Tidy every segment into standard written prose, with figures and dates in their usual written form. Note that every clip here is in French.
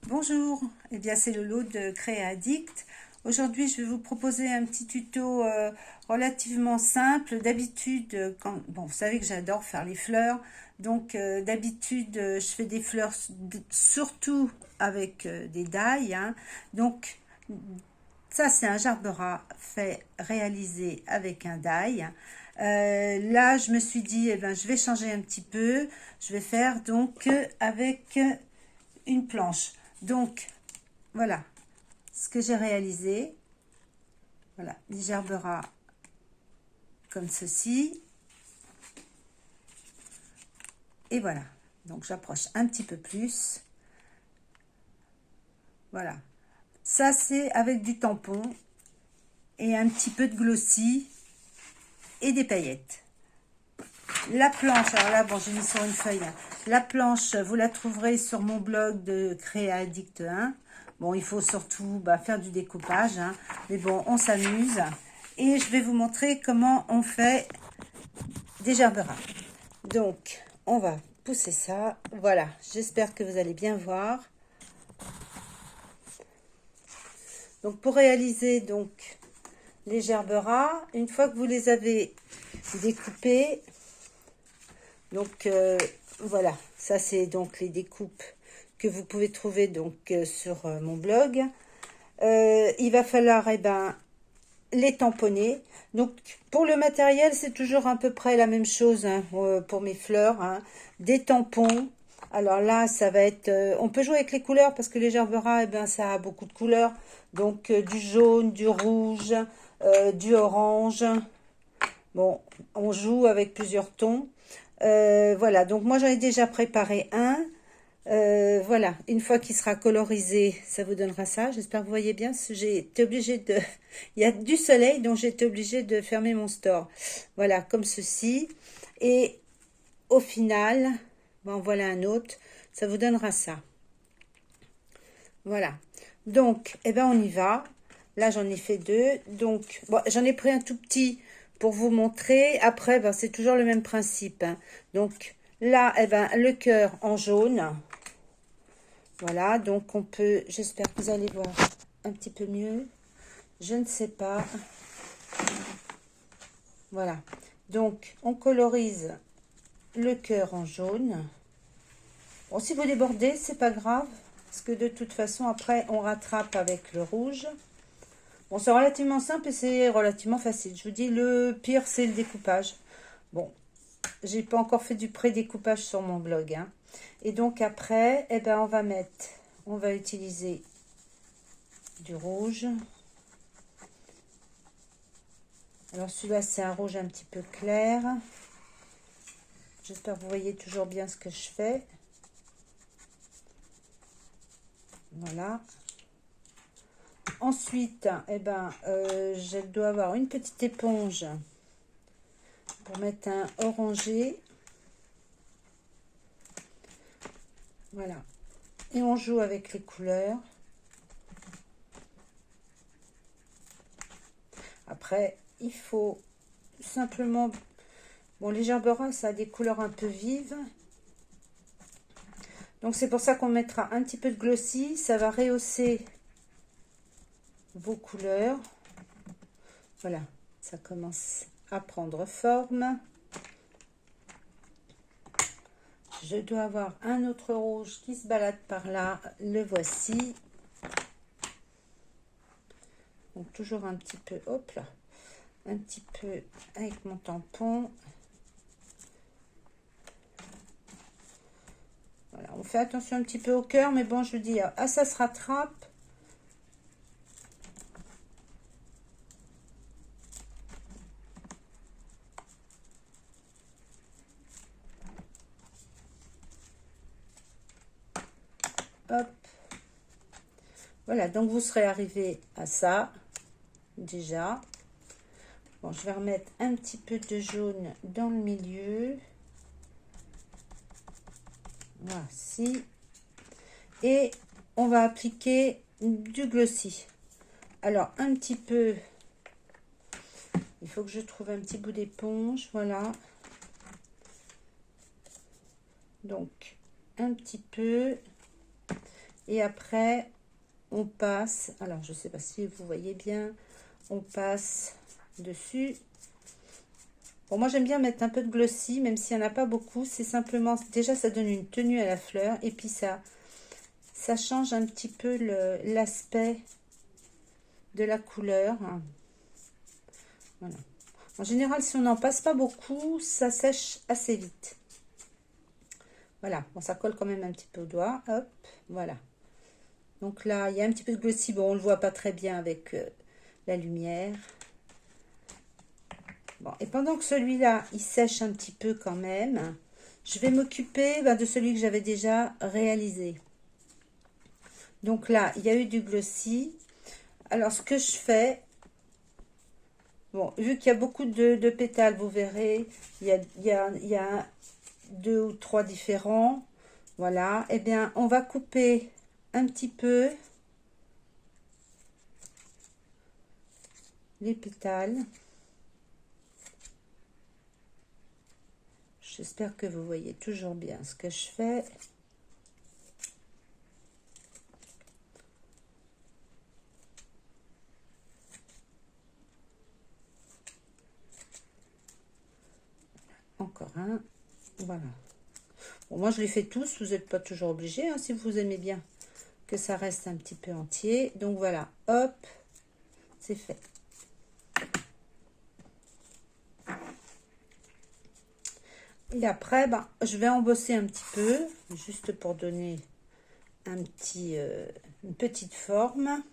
Bonjour, eh bien c'est le lot de Créaddict. Aujourd'hui je vais vous proposer un petit tuto relativement simple. D'habitude, bon, vous savez que j'adore faire les fleurs, donc d'habitude je fais des fleurs surtout avec des die, hein. Donc ça c'est un gerbera fait réalisé avec un die. Là je me suis dit, eh ben, je vais changer un petit peu, je vais faire donc avec une planche. Donc, voilà ce que j'ai réalisé. Voilà, des gerberas comme ceci. Et voilà. Donc, j'approche un petit peu plus. Voilà. Ça, c'est avec du tampon et un petit peu de glossy et des paillettes. La planche, alors là, bon, j'ai mis sur une feuille. La planche, vous la trouverez sur mon blog de Créaddict 1. Bon, il faut surtout faire du découpage, hein. Mais bon, on s'amuse. Et je vais vous montrer comment on fait des gerberas. Donc, on va pousser ça. Voilà, j'espère que vous allez bien voir. Donc, pour réaliser donc les gerberas, une fois que vous les avez découpés, donc voilà, ça c'est donc les découpes que vous pouvez trouver donc sur mon blog. Il va falloir les tamponner. Donc pour le matériel, c'est toujours à peu près la même chose, hein, pour mes fleurs, hein. Des tampons. Alors là, ça va être... on peut jouer avec les couleurs parce que les gerberas, ça a beaucoup de couleurs. Donc du jaune, du rouge, du orange. Bon, on joue avec plusieurs tons. Voilà, donc moi j'en ai déjà préparé un. Voilà, une fois qu'il sera colorisé, ça vous donnera ça. J'espère que vous voyez bien. J'ai été obligée de... Il y a du soleil, donc j'ai été obligée de fermer mon store. Voilà, comme ceci. Et au final, bon, voilà un autre. Ça vous donnera ça. Voilà. Donc, on y va. Là, j'en ai fait deux. Donc, bon, j'en ai pris un tout petit pour vous montrer. Après, c'est toujours le même principe, hein. Donc, là, le cœur en jaune. Voilà, donc on peut, j'espère que vous allez voir un petit peu mieux. Je ne sais pas. Voilà, donc on colorise le cœur en jaune. Bon, si vous débordez, c'est pas grave, parce que de toute façon, après, on rattrape avec le rouge. Bon, c'est relativement simple et c'est relativement facile. Je vous dis, le pire, c'est le découpage. Bon, j'ai pas encore fait du pré-découpage sur mon blog, hein. Et donc après, on va utiliser du rouge. Alors celui-là, c'est un rouge un petit peu clair. J'espère que vous voyez toujours bien ce que je fais. Voilà. Ensuite, je dois avoir une petite éponge pour mettre un orangé. Voilà. Et on joue avec les couleurs. Après, il faut simplement... Bon, les gerberas, ça a des couleurs un peu vives. Donc, c'est pour ça qu'on mettra un petit peu de glossy. Ça va rehausser vos couleurs. Voilà, ça commence à prendre forme. Je dois avoir un autre rouge qui se balade par là. Le voici. Donc, toujours un petit peu, hop là, un petit peu avec mon tampon. Voilà, on fait attention un petit peu au cœur, mais bon, je vous dis, ça se rattrape. Hop. Voilà, donc vous serez arrivé à ça, déjà. Bon, je vais remettre un petit peu de jaune dans le milieu. Voici. Et on va appliquer du glossy. Alors, un petit peu... Il faut que je trouve un petit bout d'éponge, voilà. Donc, un petit peu. Et après, on passe, alors je ne sais pas si vous voyez bien, on passe dessus. Bon, moi j'aime bien mettre un peu de glossy, même s'il n'y en a pas beaucoup. C'est simplement, déjà ça donne une tenue à la fleur. Et puis ça change un petit peu l'aspect de la couleur. Voilà. En général, si on n'en passe pas beaucoup, ça sèche assez vite. Voilà, bon, ça colle quand même un petit peu au doigt. Hop, voilà. Donc là, il y a un petit peu de glossy. Bon, on ne le voit pas très bien avec la lumière. Bon, et pendant que celui-là, il sèche un petit peu quand même, je vais m'occuper de celui que j'avais déjà réalisé. Donc là, il y a eu du glossy. Alors, ce que je fais, bon, vu qu'il y a beaucoup de pétales, vous verrez, il y a 2 ou 3 différents. Voilà, eh bien, on va couper un petit peu les pétales. J'espère que vous voyez toujours bien ce que je fais. Encore un. Voilà. Bon, moi, je les fais tous. Vous n'êtes pas toujours obligé, hein, si vous aimez bien que ça reste un petit peu entier. Donc, voilà. Hop. C'est fait. Et après, je vais embosser un petit peu, juste pour donner un petit, une petite forme.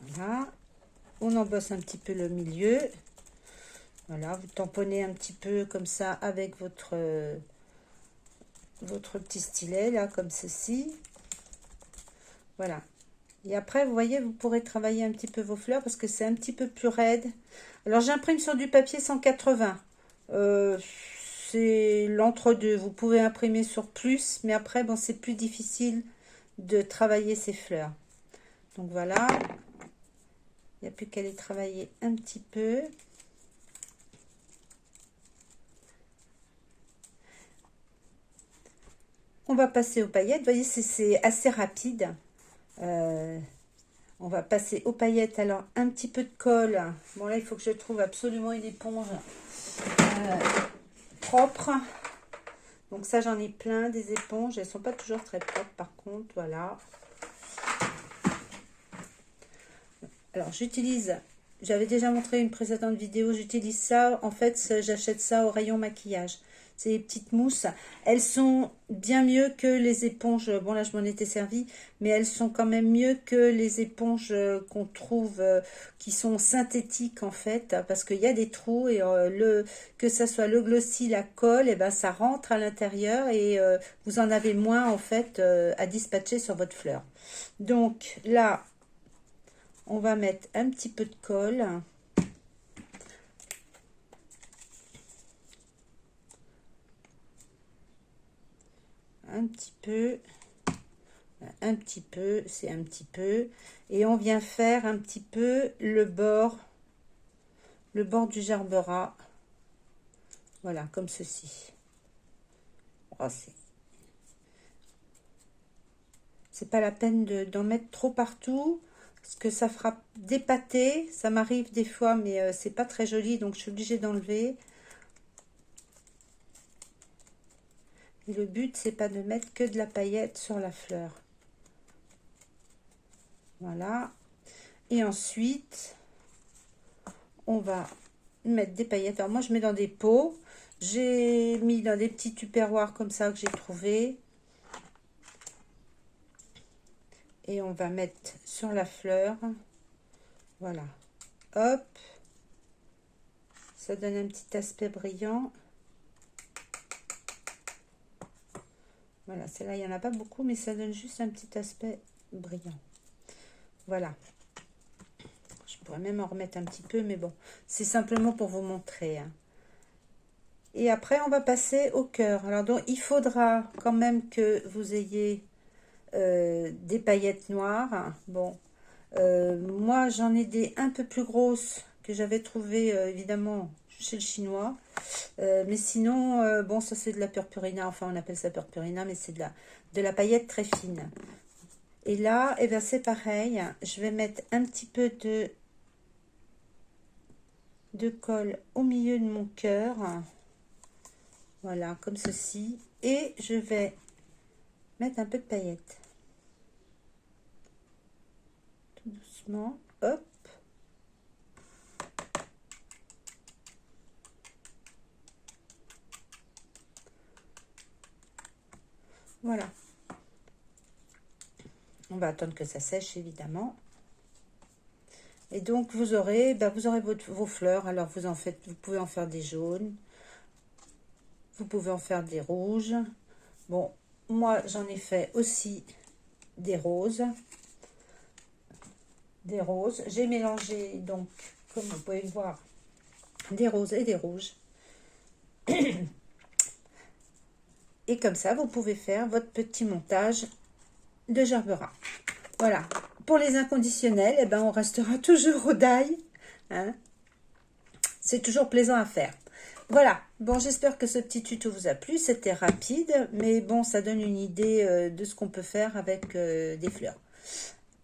Voilà. On embosse un petit peu le milieu. Voilà, vous tamponnez un petit peu comme ça avec votre petit stylet, là, comme ceci. Voilà. Et après, vous voyez, vous pourrez travailler un petit peu vos fleurs parce que c'est un petit peu plus raide. Alors, j'imprime sur du papier 180. C'est l'entre-deux. Vous pouvez imprimer sur plus, mais après, bon, c'est plus difficile de travailler ces fleurs. Donc, voilà. Il n'y a plus qu'à les travailler un petit peu. On va passer aux paillettes. Vous voyez, c'est assez rapide. On va passer aux paillettes. Alors, un petit peu de colle. Bon, là, il faut que je trouve absolument une éponge propre. Donc, ça, j'en ai plein, des éponges. Elles ne sont pas toujours très propres, par contre. Voilà. Alors, j'utilise... J'avais déjà montré une précédente vidéo. J'utilise ça. En fait, j'achète ça au rayon maquillage. Ces petites mousses, elles sont bien mieux que les éponges. Bon, là, je m'en étais servi, mais elles sont quand même mieux que les éponges qu'on trouve, qui sont synthétiques, en fait, parce qu'il y a des trous, et que ça soit le glossy, la colle, et ben, ça rentre à l'intérieur, et vous en avez moins, en fait, à dispatcher sur votre fleur. Donc, là, on va mettre un petit peu de colle. Un petit peu, c'est un petit peu, et on vient faire un petit peu le bord du gerbera, voilà, comme ceci. Oh, c'est pas la peine d'en mettre trop partout, parce que ça fera des pâtés, ça m'arrive des fois, mais c'est pas très joli, donc je suis obligée d'enlever. Et le but, c'est pas de mettre que de la paillette sur la fleur. Voilà. Et ensuite, on va mettre des paillettes. Alors moi, je mets dans des pots. J'ai mis dans des petits tupperwares comme ça que j'ai trouvé. Et on va mettre sur la fleur. Voilà. Hop. Ça donne un petit aspect brillant. Voilà, celle-là, il n'y en a pas beaucoup, mais ça donne juste un petit aspect brillant. Voilà. Je pourrais même en remettre un petit peu, mais bon, c'est simplement pour vous montrer. Hein. Et après, on va passer au cœur. Alors, donc, il faudra quand même que vous ayez des paillettes noires. Bon, moi, j'en ai des un peu plus grosses que j'avais trouvé évidemment chez le chinois. Mais sinon, bon, ça c'est de la purpurina, enfin on appelle ça purpurina, mais c'est de la paillette très fine. Et là, eh ben, c'est pareil, je vais mettre un petit peu de colle au milieu de mon cœur. Voilà, comme ceci. Et je vais mettre un peu de paillettes. Tout doucement, hop. Voilà. On va attendre que ça sèche, évidemment. Et donc, vous aurez vos fleurs. Alors, vous pouvez en faire des jaunes. Vous pouvez en faire des rouges. Bon, moi, j'en ai fait aussi des roses. Des roses. J'ai mélangé, donc, comme vous pouvez le voir, des roses et des rouges. Et comme ça, vous pouvez faire votre petit montage de gerbera. Voilà. Pour les inconditionnels, eh ben, on restera toujours au die. Hein. C'est toujours plaisant à faire. Voilà. Bon, j'espère que ce petit tuto vous a plu. C'était rapide, mais bon, ça donne une idée de ce qu'on peut faire avec des fleurs.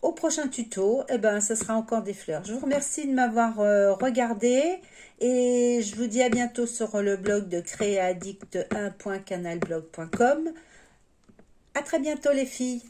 Au prochain tuto, eh ben, ce sera encore des fleurs. Je vous remercie de m'avoir regardé et je vous dis à bientôt sur le blog de créaddict1.canalblog.com. À très bientôt les filles.